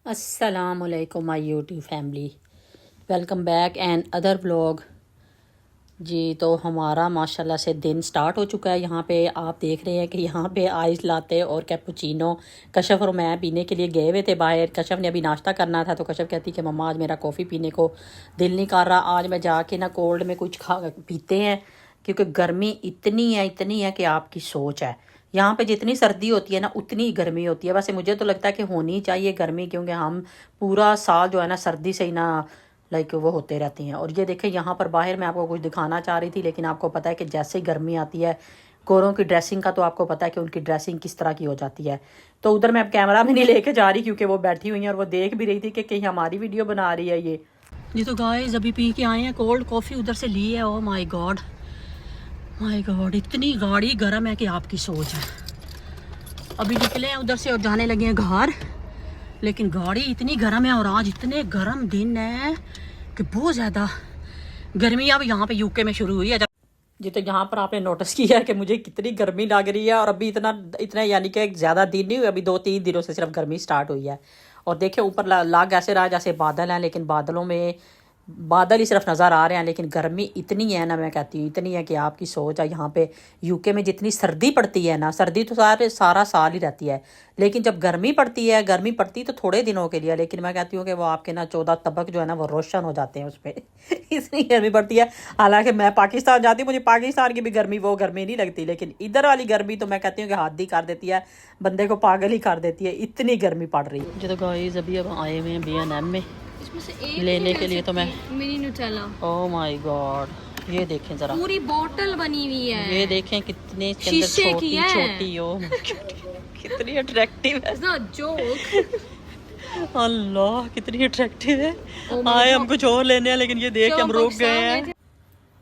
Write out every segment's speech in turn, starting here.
अस्सलामुअलैकुम my YouTube family, welcome back and other vlog. जी तो हमारा माशाल्लाह से दिन स्टार्ट हो चुका है। यहाँ पे आप देख रहे हैं कि यहाँ पे आइस लाते और कैपुचिनो कशफ और मैं पीने के लिए गए हुए थे बाहर। कशफ ने अभी नाश्ता करना था तो कशफ कहती कि मम्मा आज मेरा कॉफ़ी पीने को दिल नहीं कर रहा, आज मैं जाके ना कोल्ड में कुछ खा पीते हैं, क्योंकि गर्मी इतनी है कि आपकी सोच है। यहाँ पे जितनी सर्दी होती है ना उतनी ही गर्मी होती है। वैसे मुझे तो लगता है कि होनी चाहिए गर्मी, क्योंकि हम पूरा साल जो है ना सर्दी से ही ना लाइक वो होते रहती हैं। और ये देखें यहाँ पर बाहर मैं आपको कुछ दिखाना चाह रही थी, लेकिन आपको पता है कि जैसे ही गर्मी आती है गोरों की ड्रेसिंग का तो आपको पता है कि उनकी ड्रेसिंग किस तरह की हो जाती है। तो उधर मैं अब कैमरा भी नहीं लेके जा रही, क्योंकि वो बैठी हुई हैं और वो देख भी रही थी कि कहीं हमारी वीडियो बना रही है ये। जी तो गाइस अभी पी के आए हैं कोल्ड कॉफ़ी, उधर से ली है। ओ माय गॉड इतनी गाड़ी गर्म है कि आपकी सोच है। अभी निकले हैं उधर से और जाने लगे हैं घर, लेकिन गाड़ी इतनी गर्म है और आज इतने गर्म दिन है कि बहुत ज़्यादा गर्मी अब यहाँ पे यूके में शुरू हुई है। जी तो यहाँ पर आपने नोटिस किया है कि मुझे कितनी गर्मी लग रही है, और अभी इतना यानी कि ज़्यादा दिन नहीं हुए, अभी 2-3 दिनों से सिर्फ गर्मी स्टार्ट हुई है। और देखिए ऊपर लाग ऐसे रहा जैसे बादल हैं, लेकिन बादलों में बादल ही सिर्फ नज़र आ रहे हैं, लेकिन गर्मी इतनी है ना, मैं कहती हूँ इतनी है कि आपकी सोच है। यहाँ पे यूके में जितनी सर्दी पड़ती है ना, सर्दी तो सारा साल ही रहती है, लेकिन जब गर्मी पड़ती तो थोड़े दिनों के लिए, लेकिन मैं कहती हूँ कि वो आपके ना 14 तबक जो है ना वो रोशन हो जाते हैं उस पर इतनी गर्मी पड़ती है। हालांकि मैं पाकिस्तान जाती हूँ, मुझे पाकिस्तान की भी गर्मी वो गर्मी नहीं लगती, लेकिन इधर वाली गर्मी तो मैं कहती हूँ कि हद ही कर देती है, बंदे को पागल ही कर देती है, इतनी गर्मी पड़ रही है। जो तो गाइस अभी अब आए हुए हैं B&M में लेने के लिए, तो मैं mini Nutella. Oh my God, ये देखें जरा, पूरी बोतल बनी हुई है, ये देखें कितने शीशे की है, छोटी हो कितनी अट्रैक्टिव है। जोक अल्लाह कितनी अट्रैक्टिव है। आए हम कुछ और लेने हैं, लेकिन ये देख के हम रुक गए हैं।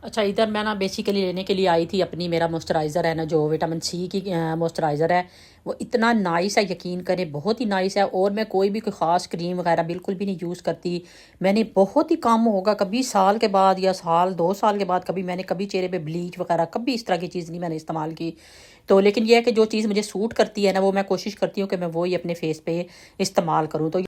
अच्छा इधर मैं ना बेसिकली लेने के लिए आई थी अपनी, मेरा मॉइस्चराइज़र है ना जो विटामिन C की मॉइस्चराइज़र है, वो इतना नाइस है, यकीन करें बहुत ही नाइस है। और मैं कोई ख़ास क्रीम वगैरह बिल्कुल भी नहीं यूज़ करती। मैंने बहुत ही कम होगा कभी साल के बाद या साल 2 साल के बाद मैंने कभी चेहरे पे ब्लीच वगैरह कभी इस तरह की चीज़ नहीं मैंने इस्तेमाल की। तो लेकिन यह है कि जो चीज़ मुझे सूट करती है ना वो मैं कोशिश करती हूँ कि मैं वही अपने फेस पे इस्तेमाल करूँ। तो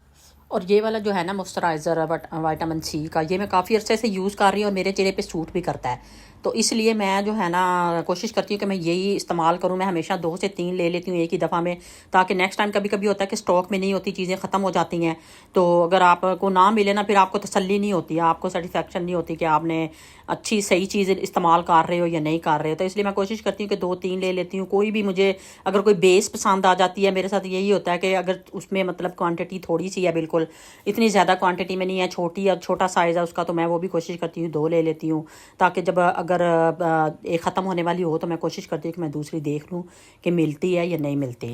और ये वाला जो है ना मॉइस्चराइज़र विटामिन C का, ये मैं काफ़ी अरसे से यूज़ कर रही हूँ और मेरे चेहरे पे सूट भी करता है। तो इसलिए मैं जो है ना कोशिश करती हूँ कि मैं यही इस्तेमाल करूँ। मैं हमेशा 2 से 3 ले लेती हूँ एक ही दफ़ा में, ताकि नेक्स्ट टाइम कभी होता है कि स्टॉक में नहीं होती, चीज़ें ख़त्म हो जाती हैं। तो अगर आपको ना मिले ना, फिर आपको तसल्ली नहीं होती, आपको सेटिस्फेक्शन नहीं होती कि आपने अच्छी सही चीज़ इस्तेमाल कर रहे हो या नहीं कर रहे हो। तो इसलिए मैं कोशिश करती हूँ कि 2-3 ले लेती हूँ। कोई भी मुझे अगर कोई बेस पसंद आ जाती है, मेरे साथ यही होता है कि अगर उसमें मतलब क्वांटिटी थोड़ी सी है, बिल्कुल इतनी ज़्यादा क्वांटिटी में नहीं है, छोटा साइज़ है उसका, तो मैं वो भी कोशिश करती हूँ 2 ले लेती हूँ, ताकि जब अगर एक ख़त्म होने वाली हो तो मैं कोशिश करती हूँ कि मैं दूसरी देख लूँ कि मिलती है या नहीं मिलती।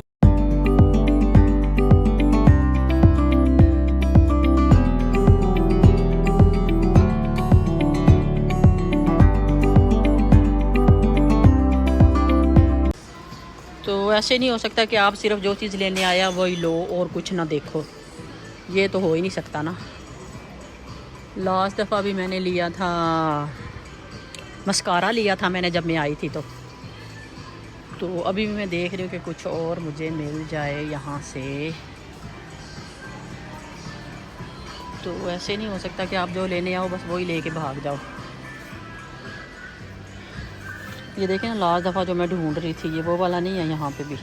तो ऐसे नहीं हो सकता कि आप सिर्फ जो चीज़ लेने आया वही लो और कुछ ना देखो, ये तो हो ही नहीं सकता ना। लास्ट दफ़ा भी मैंने लिया था मस्कारा लिया था मैंने जब मैं आई थी। तो अभी भी मैं देख रही हूँ कि कुछ और मुझे मिल जाए यहाँ से। तो ऐसे नहीं हो सकता कि आप जो लेने आओ बस वही लेके भाग जाओ। ये देखें ना, लास्ट दफ़ा जो मैं ढूंढ रही थी ये वो वाला नहीं है यहाँ पे भी।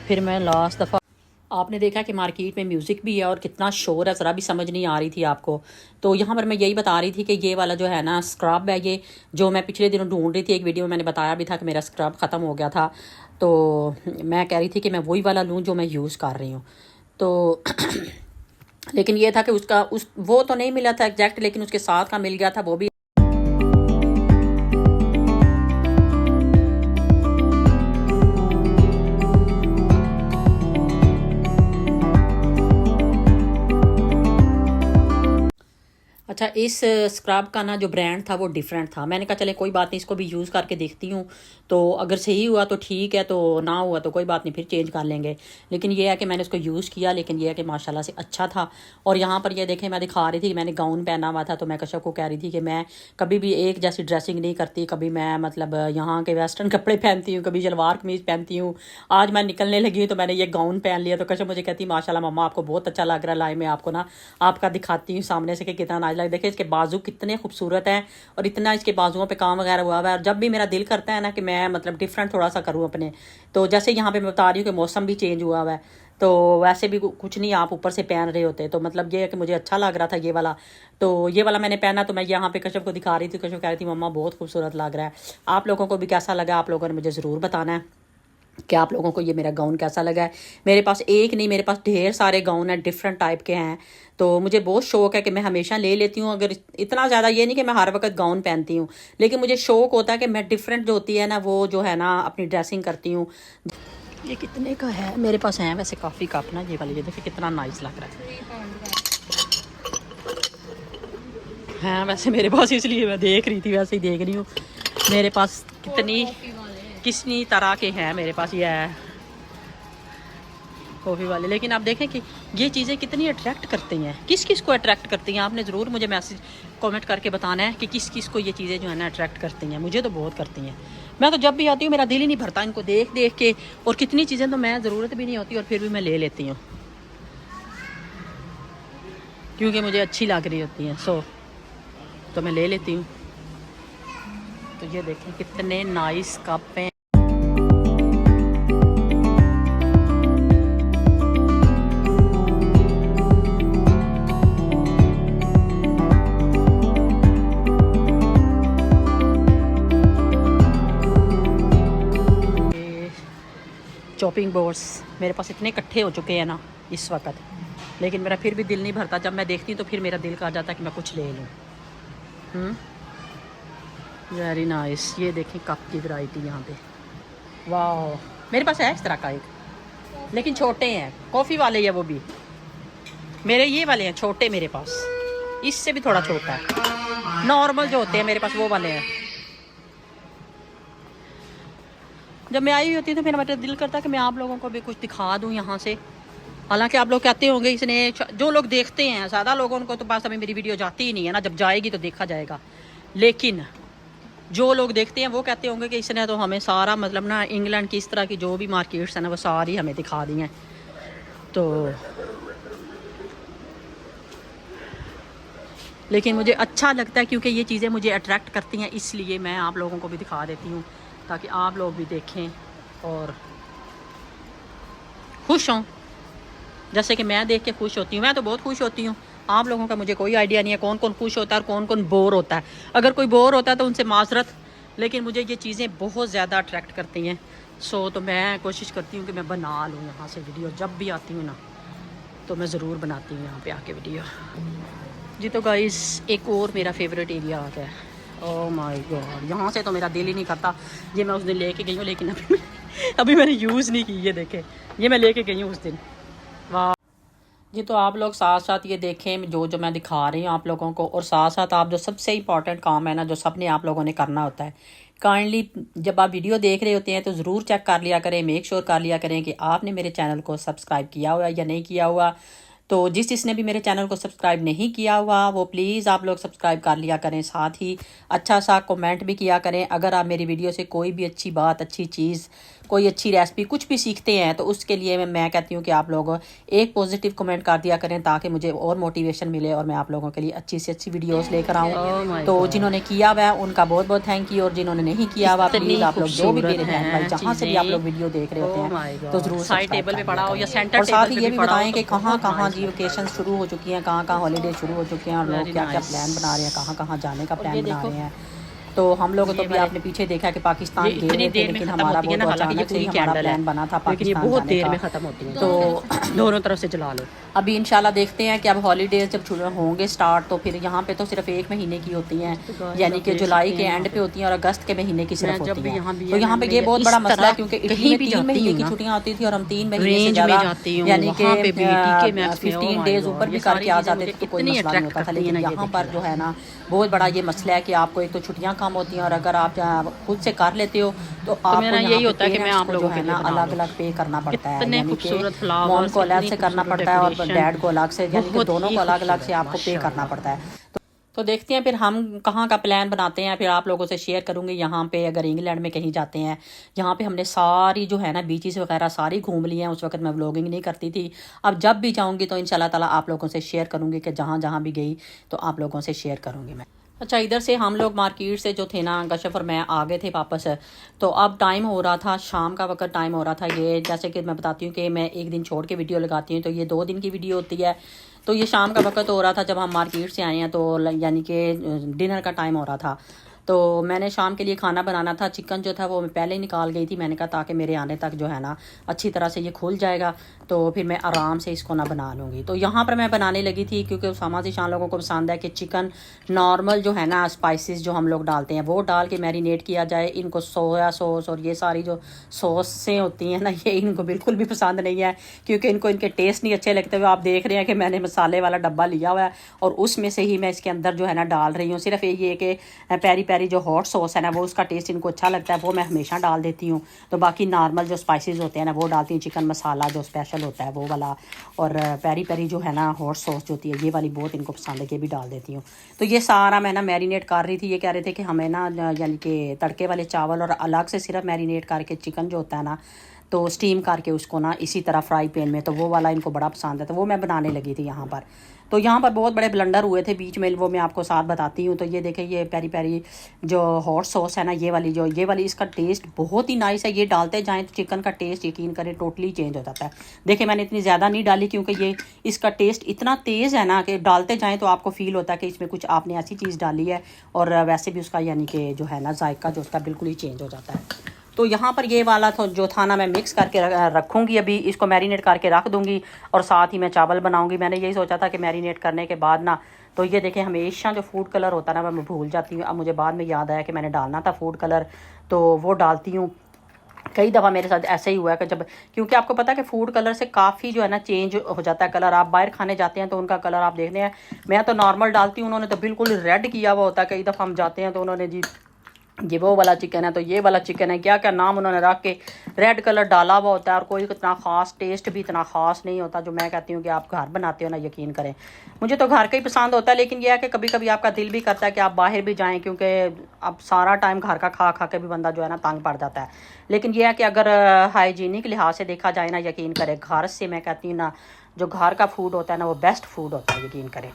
फिर मैं लास्ट दफ़ा, आपने देखा कि मार्केट में म्यूज़िक भी है और कितना शोर है, ज़रा भी समझ नहीं आ रही थी आपको। तो यहाँ पर मैं यही बता रही थी कि ये वाला जो है ना स्क्रब है, ये जो मैं पिछले दिनों ढूंढ रही थी, एक वीडियो में मैंने बताया भी था कि मेरा स्क्रब ख़त्म हो गया था, तो मैं कह रही थी कि मैं वही वाला लूँ जो मैं यूज़ कर रही हूँ। तो लेकिन ये था कि वो तो नहीं मिला था एग्जैक्ट, लेकिन उसके साथ का मिल गया था वो भी। अच्छा अच्छा, इस स्क्रब का ना जो ब्रांड था वो डिफरेंट था। मैंने कहा चले कोई बात नहीं, इसको भी यूज़ करके देखती हूँ, तो अगर सही हुआ तो ठीक है, तो ना हुआ तो कोई बात नहीं, फिर चेंज कर लेंगे। लेकिन ये है कि मैंने इसको यूज़ किया, लेकिन ये है कि माशाल्लाह से अच्छा था। और यहाँ पर ये देखें, मैं दिखा रही थी कि मैंने गाउन पहना हुआ था, तो मैं कश्यप को कह रही थी कि मैं कभी भी एक जैसी ड्रेसिंग नहीं करती, कभी मैं मतलब यहाँ के वेस्टर्न कपड़े पहनती हूँ, कभी शलवार कमीज़ पहनती हूँ। आज मैं निकलने लगी हूँ तो मैंने ये गाउन पहन लिया, तो कश्यप मुझे कहती माशाल्लाह मम्मा आपको बहुत अच्छा लग रहा है, लाए मैं आपको ना आपका दिखाती हूँ सामने से कि कितना नाइस लग। देखिए इसके बाजू कितने खूबसूरत हैं और इतना इसके बाजुओं पे काम वगैरह हुआ है। और जब भी मेरा दिल करता है ना कि मैं मतलब डिफरेंट थोड़ा सा करूँ अपने, तो जैसे यहाँ पे मैं बता रही हूँ कि मौसम भी चेंज हुआ हुआ है, तो वैसे भी कुछ नहीं आप ऊपर से पहन रहे होते, तो मतलब ये है कि मुझे अच्छा लग रहा था ये वाला। तो ये वाला मैंने पहना, तो मैं यहाँ पे कश्यप को दिखा रही थी, कश्यप कह रही थी मम्मा बहुत खूबसूरत लग रहा है। आप लोगों को भी कैसा लगा, आप लोगों ने मुझे ज़रूर बताना है कि आप लोगों को ये मेरा गाउन कैसा लगा है। मेरे पास एक नहीं, मेरे पास ढेर सारे गाउन हैं, डिफरेंट टाइप के हैं, तो मुझे बहुत शौक है कि मैं हमेशा ले लेती हूँ। अगर इतना ज़्यादा ये नहीं कि मैं हर वक्त गाउन पहनती हूँ, लेकिन मुझे शौक होता है कि मैं डिफरेंट जो होती है ना वो जो है ना अपनी ड्रेसिंग करती हूँ। ये कितने का है, मेरे पास है वैसे काफ़ी कप ना, ये वाली, ये देखिए कितना नाइस लग रहा है वैसे मेरे पास, इसलिए मैं देख रही थी, वैसे ही देख रही हूँ। मेरे पास कितनी तरह के हैं मेरे पास, ये है कॉफ़ी वाले। लेकिन आप देखें कि ये चीज़ें कितनी अट्रैक्ट करती हैं, किस किस को अट्रैक्ट करती हैं। आपने ज़रूर मुझे मैसेज कमेंट करके बताना है कि किस किस को ये चीज़ें जो है ना अट्रैक्ट करती हैं। मुझे तो बहुत करती हैं, मैं तो जब भी आती हूँ मेरा दिल ही नहीं भरता इनको देख देख के। और कितनी चीज़ें तो मैं ज़रूरत भी नहीं होती और फिर भी मैं ले लेती हूँ क्योंकि मुझे अच्छी लग रही होती हैं, सो तो मैं ले लेती हूँ। तो ये देखें कितने नाइस कप हैं। चॉपिंग बोर्ड्स मेरे पास इतने इकट्ठे हो चुके हैं ना इस वक्त, लेकिन मेरा फिर भी दिल नहीं भरता। जब मैं देखती हूँ तो फिर मेरा दिल कहा जाता है कि मैं कुछ ले लूँ। Very nice. ये देखें कप की वैरायटी यहाँ पे, वाह। मेरे पास है इस तरह का एक, लेकिन छोटे हैं, कॉफ़ी वाले हैं वो भी। मेरे ये वाले हैं छोटे, मेरे पास इससे भी थोड़ा छोटा है, नॉर्मल जो होते हैं मेरे पास वो वाले हैं। जब मैं आई हुई होती तो फिर मेरा दिल करता कि मैं आप लोगों को भी कुछ दिखा दूं यहाँ से। हालांकि आप लोग कहते होंगे इसने, जो लोग देखते हैं ज़्यादा लोगों को तो पास अभी मेरी वीडियो जाती ही नहीं है ना, जब जाएगी तो देखा जाएगा। लेकिन जो लोग देखते हैं वो कहते होंगे कि इसने तो हमें सारा मतलब ना इंग्लैंड की इस तरह की जो भी मार्केट्स हैं ना वो सारी हमें दिखा दी हैं। तो लेकिन मुझे अच्छा लगता है क्योंकि ये चीज़ें मुझे अट्रैक्ट करती हैं, इसलिए मैं आप लोगों को भी दिखा देती हूँ ताकि आप लोग भी देखें और खुश हों, जैसे कि मैं देख के खुश होती हूँ। मैं तो बहुत खुश होती हूँ, आप लोगों का मुझे कोई आइडिया नहीं है कौन कौन खुश होता है और कौन कौन बोर होता है। अगर कोई बोर होता है तो उनसे माजरत, लेकिन मुझे ये चीज़ें बहुत ज़्यादा अट्रैक्ट करती हैं। सो तो मैं कोशिश करती हूँ कि मैं बना लूँ यहाँ से वीडियो, जब भी आती हूँ ना तो मैं ज़रूर बनाती हूँ यहाँ पे आके वीडियो जी। तो गाइस एक और मेरा फेवरेट एरिया आ गया है। ओह माय गॉड, यहाँ से तो मेरा दिल ही नहीं करता। ये मैं उस दिन लेके गई हूँ, लेकिन अभी मैंने यूज़ नहीं की। ये देखें, ये मैं लेके गई हूँ उस दिन। वाह जी। तो आप लोग साथ साथ ये देखें जो जो मैं दिखा रही हूँ आप लोगों को, और साथ साथ आप जो सबसे इम्पॉर्टेंट काम है ना जो सबने आप लोगों ने करना होता है, काइंडली जब आप वीडियो देख रहे होते हैं तो ज़रूर चेक कर लिया करें, मेक श्योर कर लिया करें कि आपने मेरे चैनल को सब्सक्राइब किया हुआ या नहीं किया हुआ। तो जिसने भी मेरे चैनल को सब्सक्राइब नहीं किया हुआ वो प्लीज़ आप लोग सब्सक्राइब कर लिया करें, साथ ही अच्छा सा कमेंट भी किया करें। अगर आप मेरी वीडियो से कोई भी अच्छी बात, अच्छी चीज़, कोई अच्छी रेसिपी कुछ भी सीखते हैं तो उसके लिए मैं कहती हूँ कि आप लोग एक पॉजिटिव कमेंट कर दिया करें ताकि मुझे और मोटिवेशन मिले और मैं आप लोगों के लिए अच्छी से अच्छी वीडियोस लेकर आऊँ। तो जिन्होंने किया हुआ है उनका बहुत बहुत थैंक यू, और जिन्होंने नहीं किया हुआ प्लीज़ आप लोग जो भी मेरे बहन भाई जहाँ से भी आप लोग वीडियो देख रहे होते हैं तो जरूर साइड टेबल पे पड़ा हो या सेंटर, और साथ ही ये भी बताएं कि कहाँ कहाँ जी वेकेशन शुरू हो चुकी हैं, कहाँ कहाँ हॉलीडे शुरू हो चुके हैं और लोग क्या क्या प्लान बना रहे हैं, कहाँ कहाँ जाने का प्लान बना रहे हैं। तो हम लोगों तो भी आपने पीछे देखा कि पाकिस्तान गए हुए थे, लेकिन हमारा बहुत अचानक से ही हमारा प्लान बना था पाकिस्तान बहुत जाने देर का। में ख़त्म होती है, तो दोनों तरफ से जला लो। अभी इंशाल्लाह देखते हैं कि अब हॉलीडेज जब होंगे स्टार्ट, तो फिर यहाँ पे तो सिर्फ 1 महीने की होती हैं, यानी कि जुलाई के एंड पे होती हैं और अगस्त के महीने की सिर्फ होती हैं। तो यहाँ पे ये बहुत बड़ा मसला है, क्योंकि इटली में 3 महीने की छुट्टियाँ होती थी और हम 3 महीने से ज़्यादा, यानी कि 15 डेज ऊपर भी करके आ जाते थे, तो कोई मसला नहीं होता था। लेकिन यहाँ पर जो है ना बहुत बड़ा ये मसला है कि आपको एक तो छुट्टियाँ कम होती हैं, और अगर आप खुद से कर लेते हो तो आपको यही होता है कि मैं आप लोगों को ना अलग अलग पे करना पड़ता है, यानी कि मॉम को अलग से करना पड़ता है और डैड को अलग से, यानी कि दोनों को अलग अलग से आपको पे करना पड़ता है। तो देखते हैं फिर हम कहाँ का प्लान बनाते हैं, फिर आप लोगों से शेयर करूँगी। यहाँ पे अगर इंग्लैंड में कहीं जाते हैं, यहाँ पे हमने सारी जो है ना बीचेस वगैरह सारी घूम ली हैं। उस वक्त मैं व्लॉगिंग नहीं करती थी, अब जब भी जाऊँगी तो इंशाल्लाह ताला आप लोगों से शेयर करूँगी कि जहाँ जहाँ भी गई तो आप लोगों से शेयर करूँगी मैं। अच्छा, इधर से हम लोग मार्केट से जो थे ना कश्यप और मैं आ गए थे वापस। तो अब टाइम हो रहा था, शाम का वक्त टाइम हो रहा था। ये जैसे कि मैं बताती हूँ कि मैं एक दिन छोड़ के वीडियो लगाती हूँ, तो ये 2 दिन की वीडियो होती है। तो ये शाम का वक्त हो रहा था जब हम मार्केट से आए हैं, तो यानी कि डिनर का टाइम हो रहा था। तो मैंने शाम के लिए खाना बनाना था। चिकन जो था वो मैं पहले ही निकाल गई थी, मैंने कहा ताकि मेरे आने तक जो है ना अच्छी तरह से ये खुल जाएगा, तो फिर मैं आराम से इसको ना बना लूँगी। तो यहाँ पर मैं बनाने लगी थी, क्योंकि उसामा ज़ीशान लोगों को पसंद है कि चिकन नॉर्मल जो है ना स्पाइसेस जो हम लोग डालते हैं वो डाल के मैरिनेट किया जाए। इनको सोया सॉस और ये सारी जो सॉसें होती हैं ना, ये इनको बिल्कुल भी पसंद नहीं है, क्योंकि इनको इनके टेस्ट नहीं अच्छे लगते हुए। आप देख रहे हैं कि मैंने मसाले वाला डब्बा लिया हुआ है और उसमें से ही मैं इसके अंदर जो है ना डाल रही हूँ। सिर्फ ये कि पेरी पेरी जो हॉट सॉस है ना, वो उसका टेस्ट इनको अच्छा लगता है, वो मैं हमेशा डाल देती हूँ। तो बाकी नॉर्मल जो स्पाइसेस होते हैं ना वो डालती हूँ। चिकन मसाला जो स्पेशल होता है वो वाला, और पेरी पेरी जो है ना हॉट सॉस जो होती है ये वाली बहुत इनको पसंद है, ये भी डाल देती हूँ। तो ये सारा मैं ना मैरिनेट कर रही थी। ये कह रहे थे कि हमें ना यानी कि तड़के वाले चावल और अलग से सिर्फ मैरिनेट करके चिकन जो होता है ना, तो स्टीम करके उसको ना इसी तरह फ्राई पैन में, तो वो वाला इनको बड़ा पसंद है, तो वो मैं बनाने लगी थी यहाँ पर। तो यहाँ पर बहुत बड़े ब्लंडर हुए थे बीच में, वो मैं आपको साथ बताती हूँ। तो ये देखें, ये पेरी पेरी जो हॉट सॉस है ना, ये वाली इसका टेस्ट बहुत ही नाइस है। ये डालते जाएँ तो चिकन का टेस्ट यकीन करें टोटली चेंज हो जाता है। देखिए मैंने इतनी ज़्यादा नहीं डाली, क्योंकि ये इसका टेस्ट इतना तेज़ है ना कि डालते जाएँ तो आपको फ़ील होता है कि इसमें कुछ आपने ऐसी चीज़ डाली है, और वैसे भी उसका यानी कि जो है ना जायका जो उसका बिल्कुल ही चेंज हो जाता है। तो यहाँ पर ये वाला जो था ना मैं मिक्स करके रखूँगी, अभी इसको मैरिनेट करके रख दूँगी, और साथ ही मैं चावल बनाऊँगी। मैंने यही सोचा था कि मैरिनेट करने के बाद ना, तो ये देखें हमेशा जो फूड कलर होता है ना मैं भूल जाती हूँ। अब मुझे बाद में याद आया कि मैंने डालना था फूड कलर, तो वो डालती हूँ। कई दफ़ा मेरे साथ ऐसे ही हुआ है कि जब, क्योंकि आपको पता है कि फूड कलर से काफ़ी जो है ना चेंज हो जाता है कलर। आप बाहर खाने जाते हैं तो उनका कलर आप देखते हैं, मैं तो नॉर्मल डालती हूँ, उन्होंने तो बिल्कुल रेड किया हुआ होता है। कई दफ़ा हम जाते हैं तो उन्होंने जी ये वो वाला चिकन है, तो ये वाला चिकन है, क्या क्या नाम उन्होंने रख के रेड कलर डाला हुआ होता है, और कोई इतना ख़ास टेस्ट भी इतना ख़ास नहीं होता। जो मैं कहती हूँ कि आप घर बनाते हो ना, यकीन करें मुझे तो घर का ही पसंद होता है। लेकिन यह है कि कभी कभी आपका दिल भी करता है कि आप बाहर भी जाएं, क्योंकि अब सारा टाइम घर का खा खा के भी बंदा जो है ना तंग पड़ जाता है। लेकिन यह है कि अगर हाइजीनिक लिहाज से देखा जाए ना, यकीन करें घर से, मैं कहती हूँ ना जो घर का फूड होता है ना वो बेस्ट फूड होता है, यकीन करें।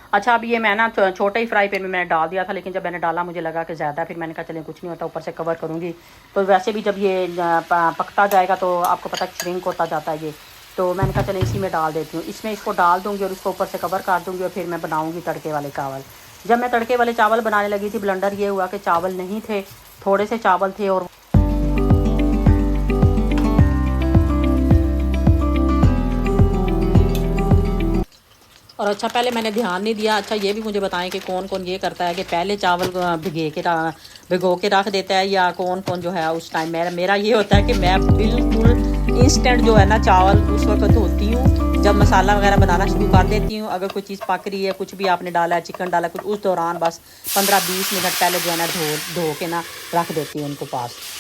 अच्छा, अब ये मैं ना छोटे ही फ्राई पैन में मैंने डाल दिया था, लेकिन जब मैंने डाला मुझे लगा कि ज़्यादा, फिर मैंने कहा चलें कुछ नहीं होता, ऊपर से कवर करूँगी। तो वैसे भी जब ये पकता जाएगा तो आपको पता श्रिंक होता जाता है ये, तो मैंने कहा चलें इसी में डाल देती हूँ। इसमें इसको डाल दूँगी और इसको ऊपर से कवर कर दूँगी, और फिर मैं बनाऊँगी तड़के वाले चावल। जब मैं तड़के वाले चावल बनाने लगी थी, ब्लेंडर ये हुआ कि चावल नहीं थे, थोड़े से चावल थे, और अच्छा पहले मैंने ध्यान नहीं दिया। अच्छा ये भी मुझे बताएं कि कौन कौन ये करता है कि पहले चावल भिगो के रख देता है, या कौन कौन जो है उस टाइम। मेरा ये होता है कि मैं बिल्कुल इंस्टेंट जो है ना चावल उस वक्त धोती हूँ जब मसाला वगैरह बनाना शुरू कर देती हूँ। अगर कोई चीज़ पक रही है, कुछ भी आपने डाला है, चिकन डाला कुछ, उस दौरान बस 15-20 मिनट पहले जो है ना धो के ना रख देती हूँ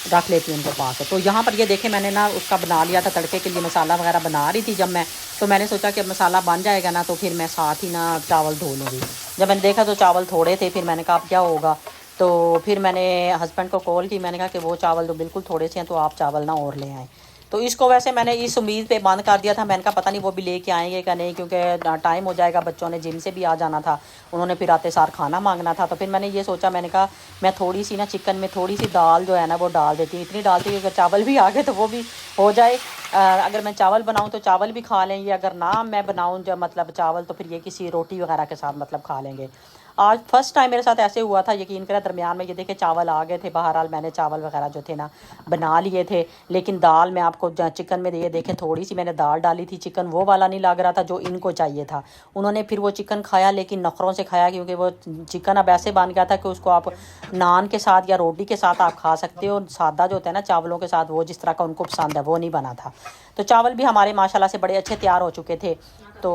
रख लेती हूँ उनको पास। तो यहाँ पर ये देखें मैंने ना उसका बना लिया था तड़के के लिए, मसाला वगैरह बना रही थी जब मैं, तो मैंने सोचा कि मसाला बन जाएगा ना तो फिर मैं साथ ही ना चावल धो लूँगी। जब मैंने देखा तो चावल थोड़े थे, फिर मैंने कहा अब क्या होगा, तो फिर मैंने हस्बैंड को कॉल की, मैंने कहा कि वो चावल तो बिल्कुल थोड़े से हैं, तो आप चावल ना और ले आएँ। तो इसको वैसे मैंने इस उम्मीद पे बंद कर दिया था, मैंने कहा पता नहीं वो भी लेके आएंगे क्या नहीं, क्योंकि टाइम हो जाएगा, बच्चों ने जिम से भी आ जाना था, उन्होंने फिर आते सार खाना मांगना था। तो फिर मैंने ये सोचा, मैंने कहा मैं थोड़ी सी ना चिकन में थोड़ी सी दाल जो है ना वो डाल देती हूँ, इतनी डालती हूँ कि अगर चावल भी आ गए तो वो भी हो जाए। अगर मैं चावल बनाऊँ तो चावल भी खा लेंगे, अगर ना मैं बनाऊँ जो मतलब चावल, तो फिर ये किसी रोटी वगैरह के साथ मतलब खा लेंगे। आज फर्स्ट टाइम मेरे साथ ऐसे हुआ था, यकीन करें। दरमियान में ये देखे चावल आ गए थे, बहरहाल मैंने चावल वगैरह जो थे ना बना लिए थे, लेकिन दाल में आपको चिकन में ये देखें थोड़ी सी मैंने दाल डाली थी, चिकन वो वाला नहीं लग रहा था जो इनको चाहिए था। उन्होंने फिर वो चिकन खाया, लेकिन नखरों से खाया, क्योंकि वो चिकन अब ऐसे बन गया था कि उसको आप नान के साथ या रोटी के साथ आप खा सकते हो। सादा जो होता है ना चावलों के साथ, वो जिस तरह का उनको पसंद है वो नहीं बना था। तो चावल भी हमारे माशाल्लाह से बड़े अच्छे तैयार हो चुके थे। तो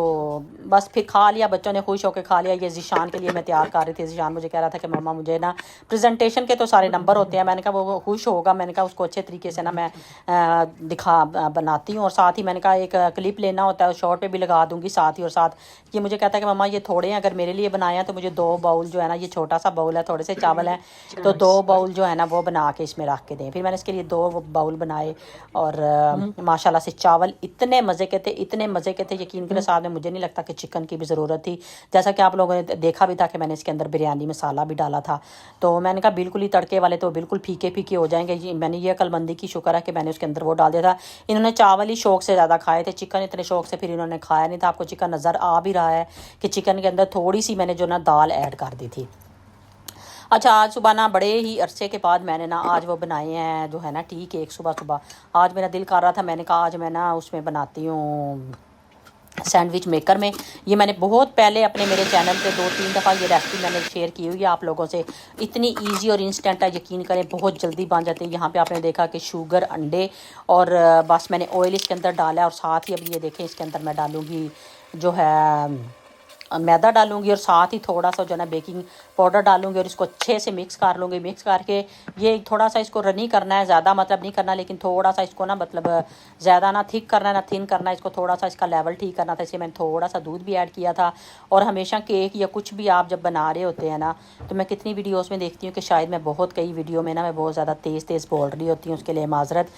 बस फिर खा लिया, बच्चों ने खुश होकर खा लिया। ये ज़ीशान के लिए मैं तैयार कर रही थी। ज़ीशान मुझे कह रहा था कि मम्मा मुझे ना प्रेजेंटेशन के तो सारे नंबर होते हैं। मैंने कहा वो खुश होगा, मैंने कहा उसको अच्छे तरीके से ना मैं बनाती हूँ। और साथ ही मैंने कहा एक क्लिप लेना होता है, शॉर्ट पे भी लगा दूँगी साथ ही। और साथ ये मुझे कहता है कि मम्मा ये थोड़े हैं, अगर मेरे लिए बनाए हैं तो मुझे 2 बाउल जो है ना, ये छोटा सा बाउल है, थोड़े से चावल हैं, तो 2 बाउल जो है ना वो बना के इसमें रख के दें। फिर मैंने इसके लिए 2 बाउल बनाए और माशाल्लाह से चावल इतने मज़े के थे, इतने मज़े के थे, यकीन करें। साथ में मुझे नहीं लगता कि चिकन की भी ज़रूरत थी। जैसा कि आप लोगों ने देखा भी था कि मैंने इसके अंदर बिरयानी मसाला भी डाला था। तो मैंने कहा बिल्कुल ही तड़के वाले तो बिल्कुल फीके फीके हो जाएंगे। मैंने ये अक्लमंदी की शुक्र है कि मैंने उसके अंदर वो डाल दिया था। इन्होंने चावल ही शौक से ज़्यादा खाए थे, चिकन इतने शौक से फिर इन्होंने खाया नहीं था। आपको चिकन नज़र आ भी रहा है कि चिकन के अंदर थोड़ी सी मैंने जो ना दाल ऐड कर दी थी। अच्छा, आज सुबह ना बड़े ही अरसे के बाद मैंने ना आज वो बनाए हैं जो है ना टी केक। सुबह आज मेरा दिल कर रहा था, मैंने कहा आज मैं ना उसमें बनाती हूँ सैंडविच मेकर में। ये मैंने बहुत पहले अपने मेरे चैनल पे 2-3 दफ़ा ये रेसिपी मैंने शेयर की हुई है आप लोगों से। इतनी इजी और इंस्टेंट है, यकीन करें बहुत जल्दी बन जाती है। यहाँ पे आपने देखा कि शुगर, अंडे और बस मैंने ऑयल इसके अंदर डाला है। और साथ ही अब ये देखें इसके अंदर मैं डालूँगी जो है मैदा डालूंगी, और साथ ही थोड़ा सा जो है ना बेकिंग पाउडर डालूंगी, और इसको अच्छे से मिक्स कर लूँगी। मिक्स करके ये थोड़ा सा इसको रनी करना है, ज़्यादा मतलब नहीं करना, लेकिन थोड़ा सा इसको ना मतलब ज़्यादा ना थिक करना है ना थिन करना है, इसको थोड़ा सा इसका लेवल ठीक करना था। इसलिए मैंने थोड़ा सा दूध भी ऐड किया था। और हमेशा केक या कुछ भी आप जब बना रहे होते हैं ना, तो मैं कितनी वीडियोज़ में देखती हूँ कि शायद मैं बहुत कई वीडियो में ना मैं बहुत ज़्यादा तेज़ बोल रही होती हूँ, उसके लिए माजरत।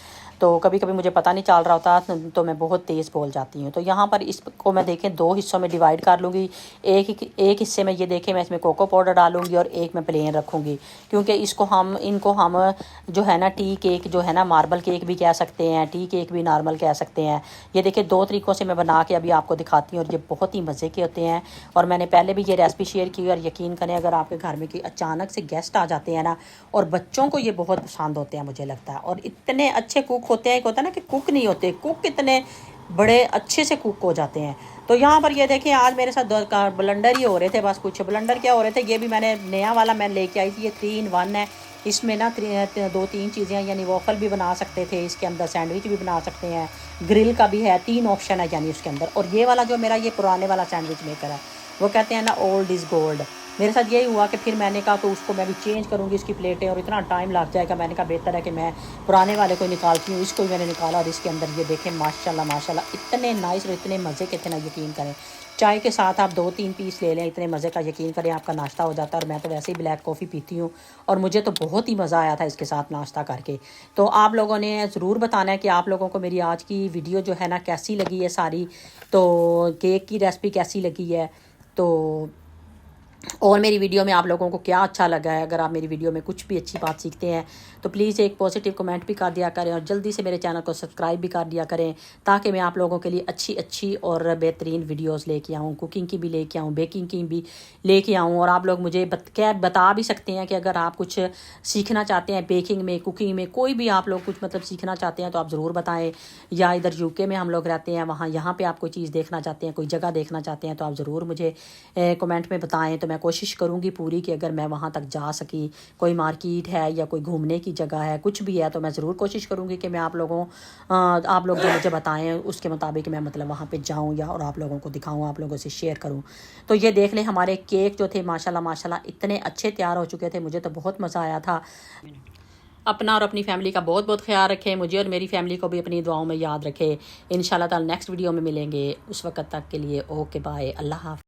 तो कभी कभी मुझे पता नहीं चल रहा होता तो मैं बहुत तेज़ बोल जाती हूँ। तो यहाँ पर इसको मैं देखें 2 हिस्सों में डिवाइड कर लूँगी। एक हिस्से में ये देखें मैं इसमें कोको पाउडर डालूंगी और एक में प्लेन रखूँगी, क्योंकि इनको हम जो है ना टी केक जो है ना मार्बल केक भी कह सकते हैं, टी केक भी नॉर्मल कह सकते हैं। ये देखिए 2 तरीक़ों से मैं बना के अभी आपको दिखाती हूँ, और ये बहुत ही मज़े के होते हैं। और मैंने पहले भी ये रेसिपी शेयर की, और यकीन करें अगर आपके घर में कि अचानक से गेस्ट आ जाते हैं ना, और बच्चों को ये बहुत पसंद होते हैं मुझे लगता है। और इतने अच्छे कुक होते हैं, एक होता है ना कि कुक नहीं होते, कुक इतने बड़े अच्छे से कुक हो जाते हैं। तो यहाँ पर ये देखें आज मेरे साथ ब्लेंडर ही हो रहे थे, बस कुछ ब्लेंडर क्या हो रहे थे, ये भी मैंने नया वाला मैं लेके आई थी। ये 3 in 1 है। इसमें ना 2-3 चीज़ें, यानी वॉफल भी बना सकते थे इसके अंदर, सैंडविच भी बना सकते हैं, ग्रिल का भी है, 3 ऑप्शन है यानी उसके अंदर। और ये वाला जो मेरा ये पुराने वाला सैंडविच मेकर है, वो कहते हैं ना ओल्ड इज़ गोल्ड। मेरे साथ यही हुआ कि फिर मैंने कहा तो उसको मैं भी चेंज करूँगी इसकी प्लेटें, और इतना टाइम लग जाएगा। मैंने कहा बेहतर है कि मैं पुराने वाले को निकालती हूँ। इसको भी मैंने निकाला, और इसके अंदर ये देखें माशाल्लाह इतने नाइस और इतने मज़े के थे ना, यकीन करें। चाय के साथ आप 2-3 पीस ले लें, इतने मज़े का, यकीन करें आपका नाश्ता हो जाता है। और मैं तो वैसे ही ब्लैक कॉफ़ी पीती हूँ, और मुझे तो बहुत ही मज़ा आया था इसके साथ नाश्ता करके। तो आप लोगों ने ज़रूर बताना है कि आप लोगों को मेरी आज की वीडियो जो है ना कैसी लगी है सारी, तो केक की रेसिपी कैसी लगी है, तो और मेरी वीडियो में आप लोगों को क्या अच्छा लगा है। अगर आप मेरी वीडियो में कुछ भी अच्छी बात सीखते हैं तो प्लीज़ एक पॉजिटिव कमेंट भी कर दिया करें, और जल्दी से मेरे चैनल को सब्सक्राइब भी कर दिया करें, ताकि मैं आप लोगों के लिए अच्छी और बेहतरीन वीडियोस लेके आऊँ, कुकिंग की भी लेके आऊँ, बेकिंग की भी लेके आऊँ। और आप लोग मुझे बता भी सकते हैं कि अगर आप कुछ सीखना चाहते हैं बेकिंग में, कुकिंग में, कोई भी आप लोग कुछ मतलब सीखना चाहते हैं तो आप ज़रूर बताएँ। या इधर UK में हम लोग रहते हैं, यहाँ पर आप कोई चीज़ देखना चाहते हैं, कोई जगह देखना चाहते हैं, तो आप ज़रूर मुझे कमेंट में बताएँ। तो मैं कोशिश करूँगी पूरी कि अगर मैं वहाँ तक जा सकी, कोई मार्केट है या कोई घूमने की जगह है, कुछ भी है, तो मैं ज़रूर कोशिश करूँगी कि मैं आप लोग जो मुझे बताएं उसके मुताबिक मैं मतलब वहाँ पे जाऊँ, या और आप लोगों को दिखाऊँ, आप लोगों से शेयर करूँ। तो ये देख लें हमारे केक जो थे माशाल्लाह इतने अच्छे तैयार हो चुके थे, मुझे तो बहुत मज़ा आया था। अपना और अपनी फैमिली का बहुत बहुत ख्याल रखें, मुझे और मेरी फैमिली को भी अपनी दुआओं में याद रखें। इंशाल्लाह ताला नेक्स्ट वीडियो में मिलेंगे, उस वक्त तक के लिए ओके बाय, अल्लाह हाफ़िज़।